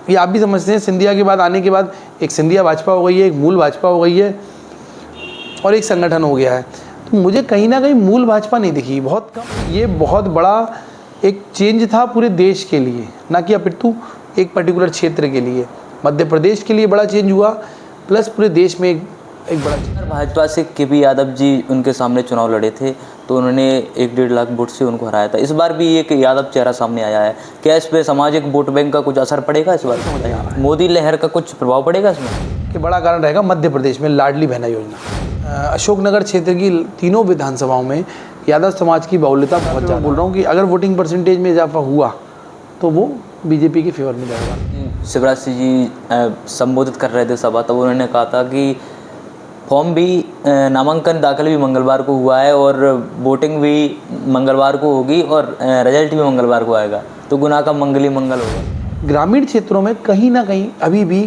ये आप भी समझते हैं, सिंधिया के बाद आने के बाद एक सिंधिया भाजपा हो गई है, एक मूल भाजपा हो गई है और एक संगठन हो गया है। तो मुझे कहीं ना कहीं मूल भाजपा नहीं दिखी, बहुत कम। ये बहुत बड़ा एक चेंज था पूरे देश के लिए, ना कि अपितु एक पर्टिकुलर क्षेत्र के लिए। मध्य प्रदेश के लिए बड़ा चेंज हुआ, प्लस पूरे देश में एक बड़ा चेंज। भाजपा से केपी यादव जी उनके सामने चुनाव लड़े थे तो उन्होंने 1-1.5 लाख वोट से उनको हराया था। इस बार भी एक यादव चेहरा सामने आया है, क्या इस पे सामाजिक वोट बैंक का कुछ असर पड़ेगा इस बार? मोदी लहर का कुछ प्रभाव पड़ेगा इसमें? कि बड़ा कारण रहेगा मध्य प्रदेश में लाडली बहना योजना। अशोकनगर क्षेत्र की तीनों विधानसभाओं में यादव समाज की बहुल्यता बहुत ज़्यादा। बोल रहा हूँ कि अगर वोटिंग परसेंटेज में इजाफा हुआ तो वो बीजेपी के फेवर में जाएगा। शिवराज सिंह जी संबोधित कर रहे थे सभा, तब उन्होंने कहा था कि फॉर्म भी नामांकन दाखिल भी मंगलवार को हुआ है और वोटिंग भी मंगलवार को होगी और रिजल्ट भी मंगलवार को आएगा, तो गुना का मंगली मंगल होगा। ग्रामीण क्षेत्रों में कहीं ना कहीं अभी भी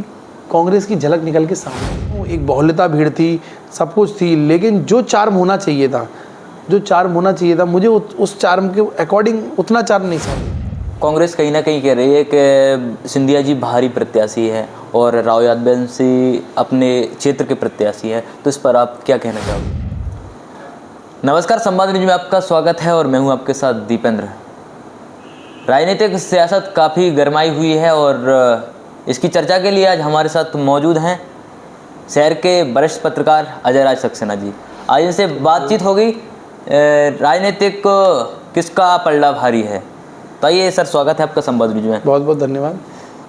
कांग्रेस की झलक निकल के सामने। एक बहुल्यता भीड़ थी, सब कुछ थी, लेकिन जो चार्म होना चाहिए था, मुझे उस चार्म के अकॉर्डिंग उतना चार्म नहीं समझ। कांग्रेस कहीं ना कहीं कह रही है कि सिंधिया जी बाहरी प्रत्याशी है और राव यादवंशी अपने क्षेत्र के प्रत्याशी हैं, तो इस पर आप क्या कहना चाहोगे? नमस्कार, संवाद न्यूज में आपका स्वागत है और मैं हूं आपके साथ दीपेंद्र। राजनीतिक सियासत काफ़ी गरमाई हुई है और इसकी चर्चा के लिए आज हमारे साथ मौजूद हैं शहर के वरिष्ठ पत्रकार अजय राज सक्सेना जी। आज इनसे बातचीत होगी, राजनीतिक किसका पलड़ा भारी है। तो आइए सर, स्वागत है आपका संवाद न्यूज में। बहुत बहुत धन्यवाद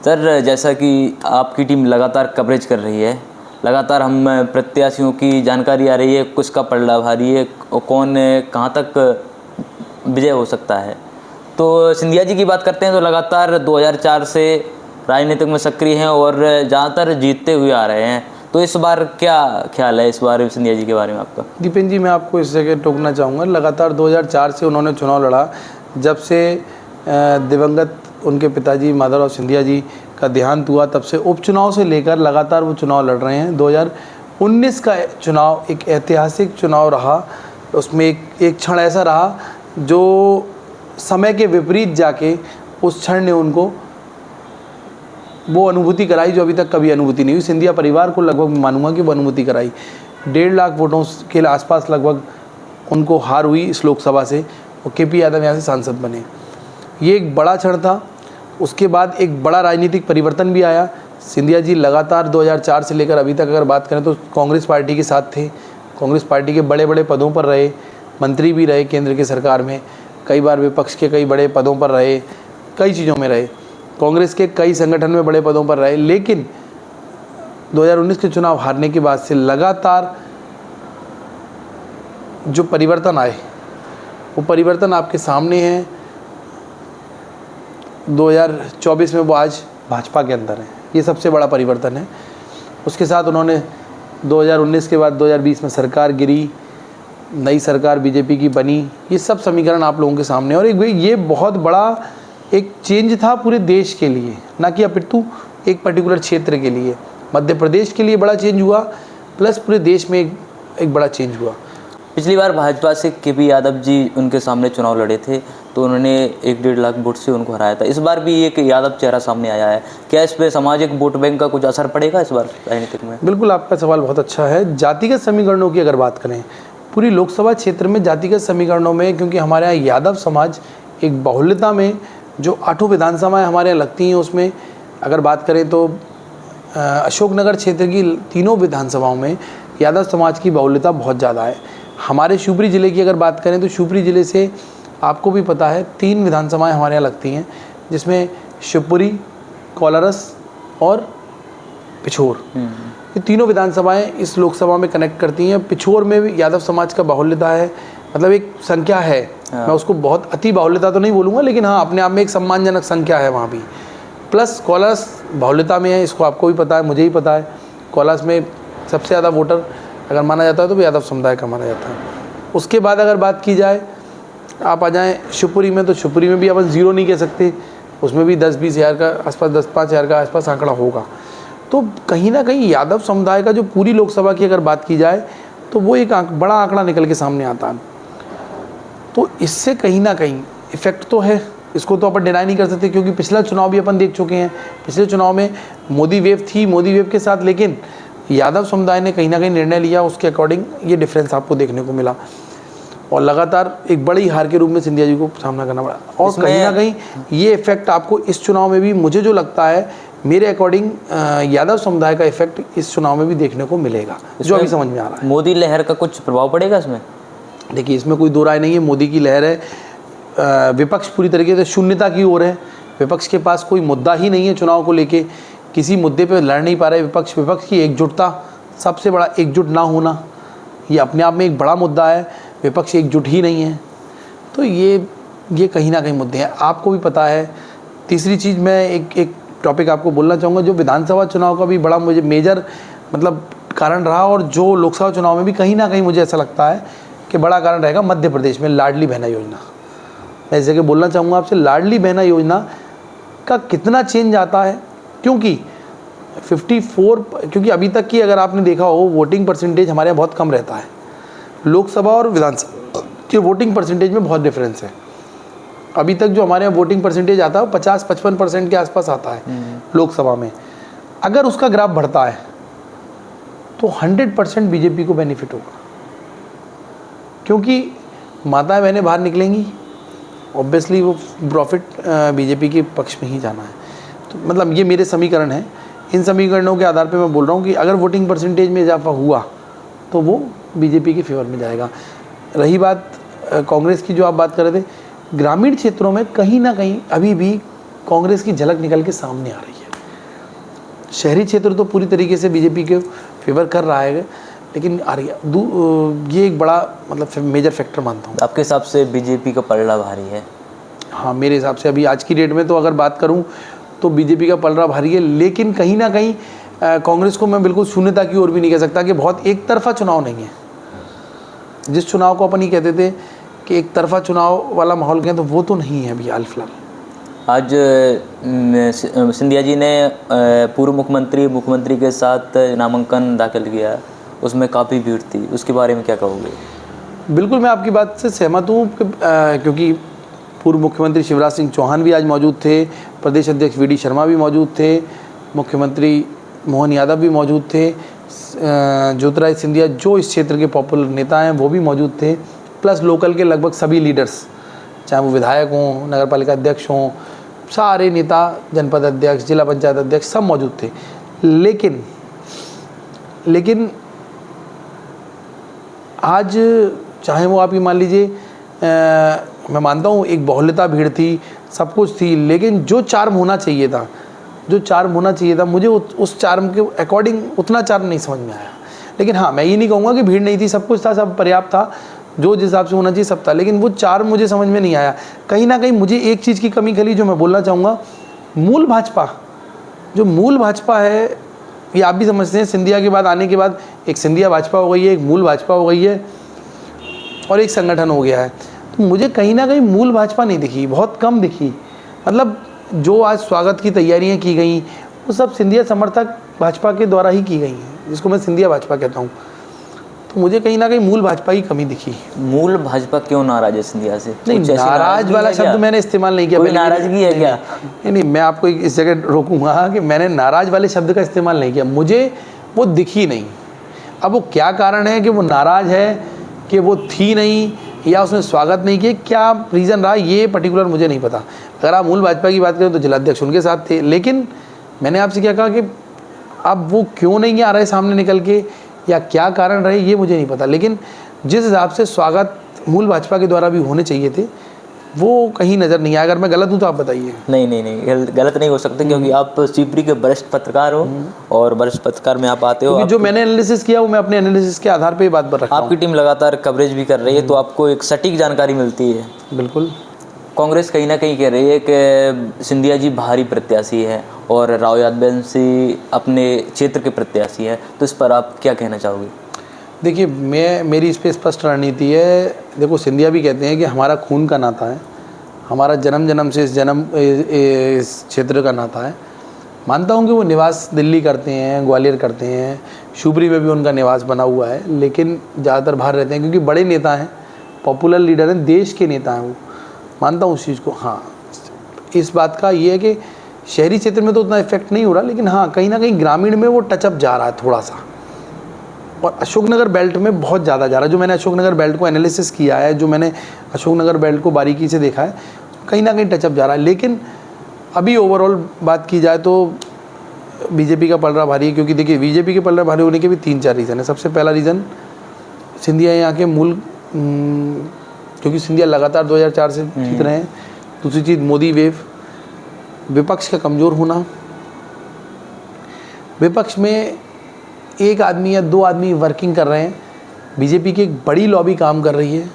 सर। जैसा कि आपकी टीम लगातार कवरेज कर रही है, लगातार हम प्रत्याशियों की जानकारी आ रही है, किसका पलड़ा भारी है और कौन कहाँ तक विजय हो सकता है। तो सिंधिया जी की बात करते हैं तो लगातार 2004 से राजनीतिक में सक्रिय हैं और ज़्यादातर जीतते हुए आ रहे हैं। तो इस बार क्या ख्याल है इस बार सिंधिया जी के बारे में आपका? दीपेन जी, मैं आपको इस जगह टोकना चाहूँगा। लगातार 2004 से उन्होंने चुनाव लड़ा, जब से दिवंगत उनके पिताजी माधवराव सिंधिया जी का देहांत हुआ, तब से उपचुनाव से लेकर लगातार वो चुनाव लड़ रहे हैं। 2019 का चुनाव एक ऐतिहासिक चुनाव रहा। उसमें एक क्षण ऐसा रहा जो समय के विपरीत जाके उस क्षण ने उनको वो अनुभूति कराई जो अभी तक कभी अनुभूति नहीं हुई। सिंधिया परिवार को लगभग मानूंगा कि वो अनुभूति कराई। 1.5 लाख वोटों के आसपास लगभग उनको हार हुई इस लोकसभा से, और केपी यादव यहाँ से सांसद बने। ये एक बड़ा क्षण था। उसके बाद एक बड़ा राजनीतिक परिवर्तन भी आया। सिंधिया जी लगातार 2004 से लेकर अभी तक अगर बात करें तो कांग्रेस पार्टी के साथ थे, कांग्रेस पार्टी के बड़े बड़े पदों पर रहे, मंत्री भी रहे केंद्र की सरकार में, कई बार विपक्ष के कई बड़े पदों पर रहे, कई चीज़ों में रहे, कांग्रेस के कई संगठन में बड़े पदों पर रहे। लेकिन 2019 के चुनाव हारने के बाद से लगातार जो परिवर्तन आए वो परिवर्तन आपके सामने हैं। 2024 में वो आज भाजपा के अंदर है, ये सबसे बड़ा परिवर्तन है। उसके साथ उन्होंने 2019 के बाद 2020 में सरकार गिरी, नई सरकार बीजेपी की बनी, ये सब समीकरण आप लोगों के सामने। और ये बहुत बड़ा एक चेंज था पूरे देश के लिए, ना कि अपितु एक पर्टिकुलर क्षेत्र के लिए। मध्य प्रदेश के लिए बड़ा चेंज हुआ, प्लस पूरे देश में एक बड़ा चेंज हुआ। पिछली बार भाजपा से केपी यादव जी उनके सामने चुनाव लड़े थे तो उन्होंने 1-1.5 लाख वोट से उनको हराया था। इस बार भी एक यादव चेहरा सामने आया है, क्या इस पे सामाजिक वोट बैंक का कुछ असर पड़ेगा इस बार राजनीतिक में? बिल्कुल, आपका सवाल बहुत अच्छा है। जातिगत समीकरणों की अगर बात करें पूरी लोकसभा क्षेत्र में, जातिगत समीकरणों में, क्योंकि हमारे यहाँ यादव समाज एक बहुल्यता में जो 8 विधानसभाएँ हमारे यहाँ लगती हैं, उसमें अगर बात करें तो अशोकनगर क्षेत्र की तीनों विधानसभाओं में यादव समाज की बहुल्यता बहुत ज़्यादा है। हमारे शिवपुरी ज़िले की अगर बात करें तो शिवपुरी ज़िले से आपको भी पता है 3 विधानसभाएं हमारे यहाँ लगती हैं, जिसमें शिवपुरी, कोलारस और पिछोर। ये तीनों विधानसभाएं इस लोकसभा में कनेक्ट करती हैं। पिछोर में भी यादव समाज का बाहुल्यता है, मतलब एक संख्या है। मैं उसको बहुत अति बाहुल्यता तो नहीं बोलूँगा, लेकिन हाँ अपने आप में एक सम्मानजनक संख्या है वहाँ भी। प्लस कोलारस बाहुल्यता में है, इसको आपको भी पता है, मुझे ही पता है। कोलारस में सबसे ज़्यादा वोटर अगर माना जाता है तो यादव समुदाय का माना जाता है। उसके बाद अगर बात की जाए, आप आ जाएँ शिवपुरी में, तो शिवपुरी में भी अपन ज़ीरो नहीं कह सकते, उसमें भी 10-20 हज़ार का आसपास, 10-5 हज़ार का आसपास आंकड़ा होगा। तो कहीं ना कहीं यादव समुदाय का जो पूरी लोकसभा की अगर बात की जाए तो वो एक बड़ा आंकड़ा निकल के सामने आता है। तो इससे कहीं ना कहीं इफ़ेक्ट तो है इसको तो अपन डिनाई नहीं कर सकते, क्योंकि पिछला चुनाव भी अपन देख चुके हैं। पिछले चुनाव में मोदी वेव थी, मोदी वेव के साथ लेकिन यादव समुदाय ने कहीं ना कहीं निर्णय लिया, उसके अकॉर्डिंग ये डिफरेंस आपको देखने को मिला और लगातार एक बड़ी हार के रूप में सिंधिया जी को सामना करना पड़ा। और कहीं ना कहीं ये इफेक्ट आपको इस चुनाव में भी, मुझे जो लगता है मेरे अकॉर्डिंग, यादव समुदाय का इफेक्ट इस चुनाव में भी देखने को मिलेगा, जो अभी समझ में आ रहा है। मोदी लहर का कुछ प्रभाव पड़ेगा इसमें? देखिए, इसमें कोई दो राय नहीं है, मोदी की लहर है। विपक्ष पूरी तरीके से शून्यता की ओर है। विपक्ष के पास कोई मुद्दा ही नहीं है चुनाव को लेके, किसी मुद्दे पे लड़ नहीं पा रहे विपक्ष। विपक्ष की एकजुटता, सबसे बड़ा एकजुट ना होना, ये अपने आप में एक बड़ा मुद्दा है। विपक्ष एकजुट ही नहीं है, तो ये कहीं ना कहीं मुद्दे हैं, आपको भी पता है। तीसरी चीज़ मैं एक टॉपिक आपको बोलना चाहूँगा, जो विधानसभा चुनाव का भी बड़ा मुझे मेजर मतलब कारण रहा, और जो लोकसभा चुनाव में भी कहीं ना कहीं मुझे ऐसा लगता है कि बड़ा कारण रहेगा, मध्य प्रदेश में लाडली बहना योजना। मैं इस जगह बोलना चाहूँगा आपसे, लाडली बहना योजना का कितना चेंज आता है, क्योंकि 54, क्योंकि अभी तक की अगर आपने देखा हो वोटिंग परसेंटेज हमारे यहाँ बहुत कम रहता है। लोकसभा और विधानसभा के वोटिंग परसेंटेज में बहुत डिफरेंस है। अभी तक जो हमारे यहाँ वोटिंग परसेंटेज आता है वो 50-55% के आसपास आता है लोकसभा में। अगर उसका ग्राफ बढ़ता है तो 100% बीजेपी को बेनिफिट होगा, क्योंकि माताएं बहनें बाहर निकलेंगी, ऑब्वियसली वो प्रॉफिट बीजेपी के पक्ष में ही जाना है। तो मतलब ये मेरे समीकरण हैं, इन समीकरणों के आधार पे मैं बोल रहा हूँ कि अगर वोटिंग परसेंटेज में इजाफा हुआ तो वो बीजेपी के फेवर में जाएगा। रही बात कांग्रेस की, जो आप बात कर रहे थे, ग्रामीण क्षेत्रों में कहीं ना कहीं अभी भी कांग्रेस की झलक निकल के सामने आ रही है। शहरी क्षेत्र तो पूरी तरीके से बीजेपी के फेवर कर रहा है, लेकिन आ रही है, ये एक बड़ा मतलब मेजर फैक्टर मानता हूँ। आपके हिसाब से बीजेपी का पलड़ा भारी है? हाँ, मेरे हिसाब से अभी आज की डेट में तो अगर बात करूँ तो बीजेपी का पलड़ा भारी है, लेकिन कहीं ना कहीं कांग्रेस को मैं बिल्कुल शून्यता की ओर भी नहीं कह सकता कि बहुत एक तरफा चुनाव नहीं है। जिस चुनाव को अपन ही कहते थे कि एक तरफा चुनाव वाला माहौल कहें, तो वो तो नहीं है अभी हाल फिलहाल। आज सिंधिया जी ने पूर्व मुख्यमंत्री के साथ नामांकन दाखिल किया, उसमें काफ़ी भीड़ थी, उसके बारे में क्या कहोगे? बिल्कुल, मैं आपकी बात से सहमत हूँ, क्योंकि पूर्व मुख्यमंत्री शिवराज सिंह चौहान भी आज मौजूद थे, प्रदेश अध्यक्ष वी डी शर्मा भी मौजूद थे, मुख्यमंत्री मोहन यादव भी मौजूद थे, ज्योतिरादित्य सिंधिया जो इस क्षेत्र के पॉपुलर नेता हैं वो भी मौजूद थे, प्लस लोकल के लगभग सभी लीडर्स, चाहे वो विधायक हों, नगर पालिका अध्यक्ष हों, सारे नेता, जनपद अध्यक्ष, जिला पंचायत अध्यक्ष, सब मौजूद थे। लेकिन आज चाहे वो आप ये मान लीजिए, मैं मानता हूँ एक बहुल्यता भीड़ थी, सब कुछ थी, लेकिन जो चार्म होना चाहिए था, मुझे उस चार्म के अकॉर्डिंग उतना चार्म नहीं समझ में आया। लेकिन हाँ, मैं ये नहीं कहूँगा कि भीड़ नहीं थी, सब कुछ था, सब पर्याप्त था, जो जिस हिसाब से होना चाहिए सब था, लेकिन वो चार्म मुझे समझ में नहीं आया। कहीं ना कहीं मुझे एक चीज़ की कमी खली, जो मैं बोलना चाहूँगा, मूल भाजपा है, ये आप भी समझते हैं, सिंधिया के बाद आने के बाद एक सिंधिया भाजपा हो गई है, एक मूल भाजपा हो गई है और एक संगठन हो गया है। तो मुझे कहीं ना कहीं मूल भाजपा नहीं दिखी, बहुत कम दिखी। मतलब जो आज स्वागत की तैयारियां की गई वो सब सिंधिया समर्थक भाजपा के द्वारा ही की गई हैं, जिसको मैं सिंधिया भाजपा कहता हूँ। तो मुझे कहीं ना कहीं मूल भाजपा की कमी दिखी। मूल भाजपा क्यों नाराज है सिंधिया से? नहीं, नाराज वाला शब्द मैंने इस्तेमाल नहीं किया। कोई नाराजगी है क्या? नहीं, मैं आपको इस जगह रोकूंगा कि मैंने नाराज वाले शब्द का इस्तेमाल नहीं किया, मुझे वो दिखी नहीं। अब वो क्या कारण है कि वो नाराज है, कि वो थी नहीं, या उसने स्वागत नहीं किया, क्या रीज़न रहा, ये पर्टिकुलर मुझे नहीं पता। अगर आप मूल भाजपा की बात करें तो जिलाध्यक्ष उनके साथ थे, लेकिन मैंने आपसे क्या कहा कि अब वो क्यों नहीं आ रहे सामने निकल के, या क्या कारण रहे, ये मुझे नहीं पता। लेकिन जिस हिसाब से स्वागत मूल भाजपा के द्वारा भी होने चाहिए थे, वो कहीं नज़र नहीं आया। अगर मैं गलत हूँ तो आप बताइए। नहीं, गलत नहीं हो सकते, क्योंकि आप सीपरी के वरिष्ठ पत्रकार हो और वरिष्ठ पत्रकार में आप आते हो। जो मैंने एनालिसिस किया वो मैं अपने एनालिसिस के आधार पे ये बात पर रखा हूँ। आपकी टीम लगातार कवरेज भी कर रही है, तो आपको एक सटीक जानकारी मिलती है। बिल्कुल। कांग्रेस कहीं ना कहीं कह रही है कि सिंधिया जी बाहरी प्रत्याशी है और राव यादवंशी अपने क्षेत्र के प्रत्याशी है, तो इस पर आप क्या कहना चाहोगे? देखिए, मेरी इस पर स्पष्ट रणनीति है। देखो, सिंधिया भी कहते हैं कि हमारा खून का नाता है, हमारा जन्म से इस क्षेत्र का नाता है। मानता हूँ कि वो निवास दिल्ली करते हैं, ग्वालियर करते हैं, शिवपुरी में भी उनका निवास बना हुआ है, लेकिन ज़्यादातर बाहर रहते हैं, क्योंकि बड़े नेता हैं, पॉपुलर लीडर हैं, देश के नेता हैं वो। मानता हूँ उस चीज़ को। हाँ, इस बात का ये है कि शहरी क्षेत्र में तो उतना इफेक्ट नहीं हो रहा, लेकिन हाँ कहीं ना कहीं ग्रामीण में वो टचअप जा रहा है थोड़ा सा, और अशोकनगर बेल्ट में बहुत ज़्यादा जा रहा है। जो मैंने अशोकनगर बेल्ट को एनालिसिस किया है, जो मैंने अशोकनगर बेल्ट को बारीकी से देखा है, कहीं ना कहीं टचअप जा रहा है। लेकिन अभी ओवरऑल बात की जाए तो बीजेपी का पलड़ा भारी है, क्योंकि देखिए बीजेपी के पलड़ा भारी होने के भी 3-4 रीज़न है। सबसे पहला रीज़न सिंधिया यहाँ के मूल, क्योंकि सिंधिया लगातार 2004 से जीत रहे हैं। दूसरी चीज़ मोदी वेव, विपक्ष का कमज़ोर होना, विपक्ष में एक आदमी या 2 आदमी वर्किंग कर रहे हैं, बीजेपी की एक बड़ी लॉबी काम कर रही है।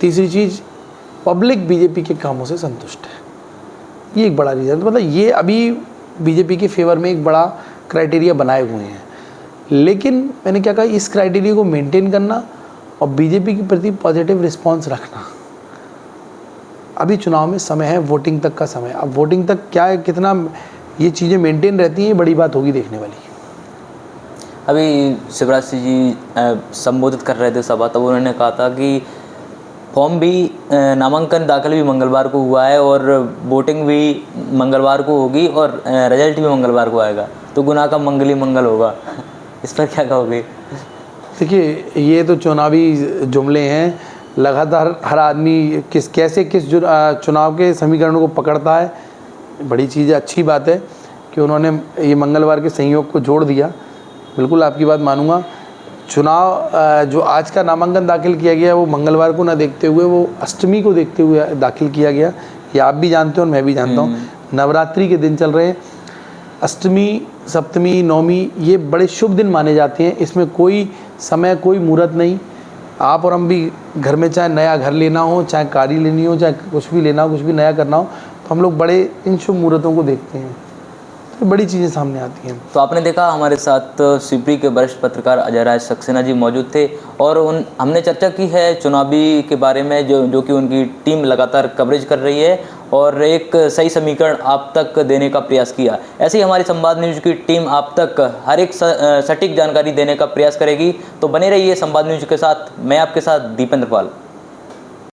तीसरी चीज़ पब्लिक बीजेपी के कामों से संतुष्ट है, ये एक बड़ा रीज़न। तो मतलब ये अभी बीजेपी के फेवर में एक बड़ा क्राइटेरिया बनाए हुए हैं। लेकिन मैंने क्या कहा, इस क्राइटेरिया को मेंटेन करना और बीजेपी के प्रति पॉजिटिव रिस्पांस रखना। अभी चुनाव में समय है, वोटिंग तक का समय। अब वोटिंग तक क्या है, कितना ये चीज़ें मेंटेन रहती हैं, ये बड़ी बात होगी देखने वाली। अभी शिवराज सिंह जी संबोधित कर रहे थे सभा, तब उन्होंने कहा था कि फॉर्म भी, नामांकन दाखिल भी मंगलवार को हुआ है और वोटिंग भी मंगलवार को होगी और रिजल्ट भी मंगलवार को आएगा, तो गुनाह का मंगल ही मंगल होगा। इस पर क्या कहोगे? देखिए ये तो चुनावी जुमले हैं, लगातार हर आदमी किस चुनाव के समीकरणों को पकड़ता है। बड़ी चीज़ है, अच्छी बात है कि उन्होंने ये मंगलवार के संयोग को जोड़ दिया। बिल्कुल आपकी बात मानूंगा। चुनाव जो आज का नामांकन दाखिल किया गया वो मंगलवार को ना देखते हुए वो अष्टमी को देखते हुए दाखिल किया गया। ये आप भी जानते हो और मैं भी जानता हूँ। नवरात्रि के दिन चल रहे हैं, अष्टमी, सप्तमी, नवमी, ये बड़े शुभ दिन माने जाते हैं। इसमें कोई समय, कोई मुहूर्त नहीं। आप और हम भी घर में चाहे नया घर लेना हो, चाहे कारी लेनी हो, चाहे कुछ भी लेना हो, कुछ भी नया करना हो, तो हम लोग बड़े इन शुभ मुहूर्तों को देखते हैं, तो बड़ी चीज़ें सामने आती हैं। तो आपने देखा हमारे साथ सिपरी के वरिष्ठ पत्रकार अजय राज सक्सेना जी मौजूद थे और हमने चर्चा की है चुनावी के बारे में, जो कि उनकी टीम लगातार कवरेज कर रही है और एक सही समीकरण आप तक देने का प्रयास किया। ऐसे ही हमारी संवाद न्यूज़ की टीम आप तक हर एक सटीक जानकारी देने का प्रयास करेगी। तो बने रहिए संवाद न्यूज़ के साथ। मैं आपके साथ दीपेंद्र पाल।